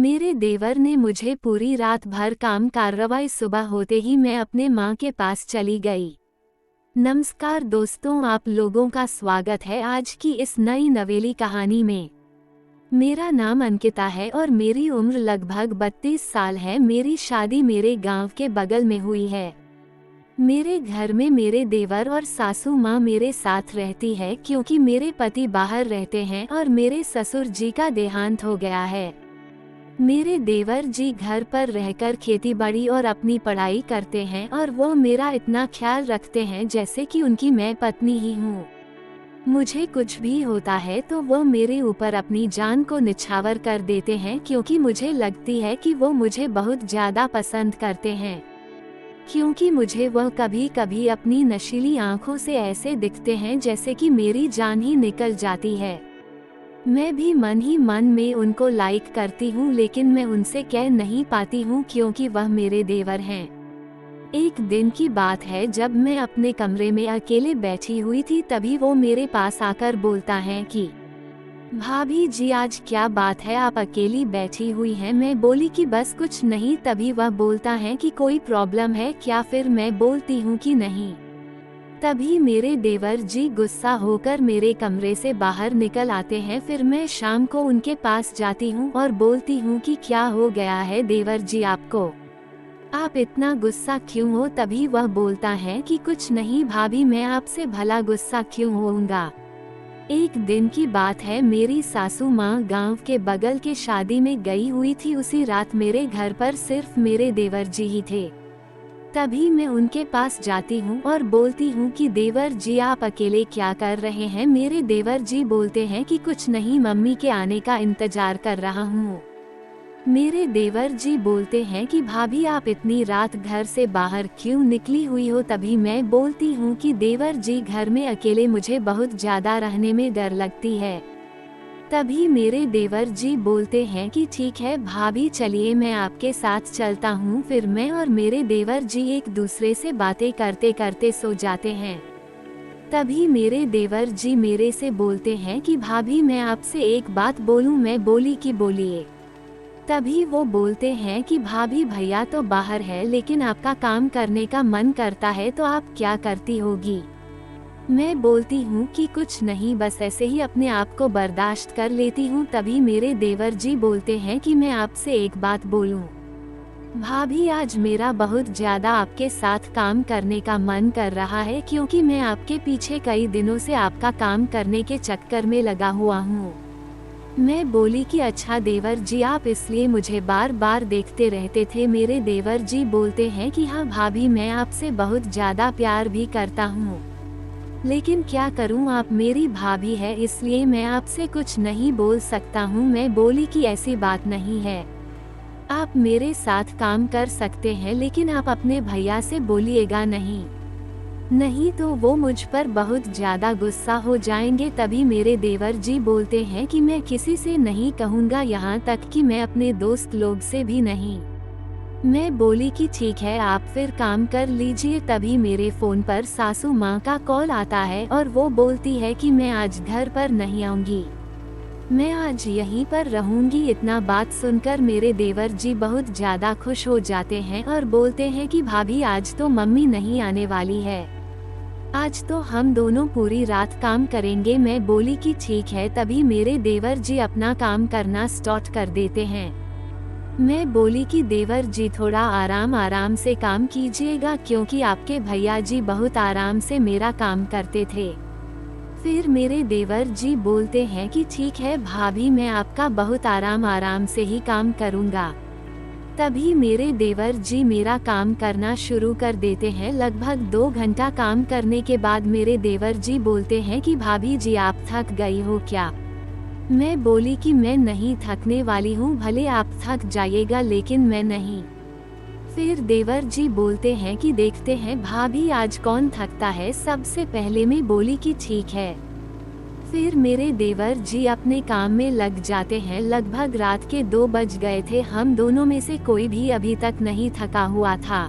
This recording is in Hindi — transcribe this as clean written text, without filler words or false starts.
मेरे देवर ने मुझे पूरी रात भर काम कार्रवाई, सुबह होते ही मैं अपने माँ के पास चली गई। नमस्कार दोस्तों, आप लोगों का स्वागत है आज की इस नई नवेली कहानी में। मेरा नाम अंकिता है और मेरी उम्र लगभग 32 साल है। मेरी शादी मेरे गांव के बगल में हुई है। मेरे घर में मेरे देवर और सासू माँ मेरे साथ रहती है क्योंकि मेरे पति बाहर रहते हैं और मेरे ससुर जी का देहांत हो गया है। मेरे देवर जी घर पर रहकर खेतीबाड़ी और अपनी पढ़ाई करते हैं और वो मेरा इतना ख्याल रखते हैं जैसे कि उनकी मैं पत्नी ही हूँ। मुझे कुछ भी होता है तो वो मेरे ऊपर अपनी जान को निछावर कर देते हैं क्योंकि मुझे लगती है कि वो मुझे बहुत ज्यादा पसंद करते हैं। क्योंकि मुझे वह कभी कभी अपनी नशीली आंखों से ऐसे दिखते हैं जैसे कि मेरी जान ही निकल जाती है। मैं भी मन ही मन में उनको लाइक करती हूँ, लेकिन मैं उनसे कह नहीं पाती हूँ क्योंकि वह मेरे देवर हैं। एक दिन की बात है, जब मैं अपने कमरे में अकेले बैठी हुई थी तभी वो मेरे पास आकर बोलता है कि भाभी जी आज क्या बात है, आप अकेली बैठी हुई हैं। मैं बोली कि बस कुछ नहीं। तभी वह बोलता है कि कोई प्रॉब्लम है क्या। फिर मैं बोलती हूँ कि नहीं। तभी मेरे देवर जी गुस्सा होकर मेरे कमरे से बाहर निकल आते हैं। फिर मैं शाम को उनके पास जाती हूँ और बोलती हूँ कि क्या हो गया है देवर जी आपको, आप इतना गुस्सा क्यों हो। तभी वह बोलता है कि कुछ नहीं भाभी, मैं आपसे भला गुस्सा क्यों होऊंगा। एक दिन की बात है, मेरी सासू माँ गांव के बगल के शादी में गई हुई थी। उसी रात मेरे घर पर सिर्फ मेरे देवर जी ही थे। तभी मैं उनके पास जाती हूँ और बोलती हूँ कि देवर जी आप अकेले क्या कर रहे हैं। मेरे देवर जी बोलते हैं कि कुछ नहीं, मम्मी के आने का इंतजार कर रहा हूँ। मेरे देवर जी बोलते हैं कि भाभी आप इतनी रात घर से बाहर क्यों निकली हुई हो। तभी मैं बोलती हूँ कि देवर जी घर में अकेले मुझे बहुत ज्यादा रहने में डर लगती है। तभी मेरे देवर जी बोलते हैं कि ठीक है भाभी, चलिए मैं आपके साथ चलता हूँ। फिर मैं और मेरे देवर जी एक दूसरे से बातें करते करते सो जाते हैं। तभी मेरे देवर जी मेरे से बोलते हैं कि भाभी मैं आपसे एक बात बोलूँ। मैं बोली कि बोलिए। तभी वो बोलते हैं कि भाभी भैया तो बाहर है, लेकिन आपका काम करने का मन करता है तो आप क्या करती होगी। मैं बोलती हूँ कि कुछ नहीं, बस ऐसे ही अपने आप को बर्दाश्त कर लेती हूँ। तभी मेरे देवर जी बोलते हैं कि मैं आपसे एक बात बोलूँ भाभी, आज मेरा बहुत ज्यादा आपके साथ काम करने का मन कर रहा है क्योंकि मैं आपके पीछे कई दिनों से आपका काम करने के चक्कर में लगा हुआ हूँ। मैं बोली कि अच्छा देवर जी, आप इसलिए मुझे बार बार देखते रहते थे। मेरे देवर जी बोलते हैं कि हाँ भाभी, मैं आपसे बहुत ज्यादा प्यार भी करता हूँ, लेकिन क्या करूं, आप मेरी भाभी है इसलिए मैं आपसे कुछ नहीं बोल सकता हूं। मैं बोली कि ऐसी बात नहीं है, आप मेरे साथ काम कर सकते हैं, लेकिन आप अपने भैया से बोलिएगा नहीं, नहीं तो वो मुझ पर बहुत ज्यादा गुस्सा हो जाएंगे। तभी मेरे देवर जी बोलते हैं कि मैं किसी से नहीं कहूँगा, यहाँ तक कि मैं अपने दोस्त लोग से भी नहीं। मैं बोली कि ठीक है, आप फिर काम कर लीजिए। तभी मेरे फोन पर सासू माँ का कॉल आता है और वो बोलती है कि मैं आज घर पर नहीं आऊंगी, मैं आज यहीं पर रहूंगी। इतना बात सुनकर मेरे देवर जी बहुत ज्यादा खुश हो जाते हैं और बोलते हैं कि भाभी आज तो मम्मी नहीं आने वाली है, आज तो हम दोनों पूरी रात काम करेंगे। मैं बोली कि ठीक है। तभी मेरे देवर जी अपना काम करना स्टार्ट कर देते हैं। मैं बोली कि देवर जी थोड़ा आराम से काम कीजिएगा क्योंकि आपके भैया जी बहुत आराम से मेरा काम करते थे। फिर मेरे देवर जी बोलते हैं कि ठीक है भाभी, मैं आपका बहुत आराम से ही काम करूँगा। तभी मेरे देवर जी मेरा काम करना शुरू कर देते हैं। लगभग 2 घंटा काम करने के बाद मेरे देवर जी बोलते हैं कि भाभी जी आप थक गई हो क्या। मैं बोली कि मैं नहीं थकने वाली हूँ, भले आप थक जाइएगा लेकिन मैं नहीं। फिर देवर जी बोलते हैं कि देखते हैं भाभी आज कौन थकता है। सबसे पहले मैं बोली कि ठीक है। फिर मेरे देवर जी अपने काम में लग जाते हैं। लगभग रात के 2 बज गए थे। हम दोनों में से कोई भी अभी तक नहीं थका हुआ था।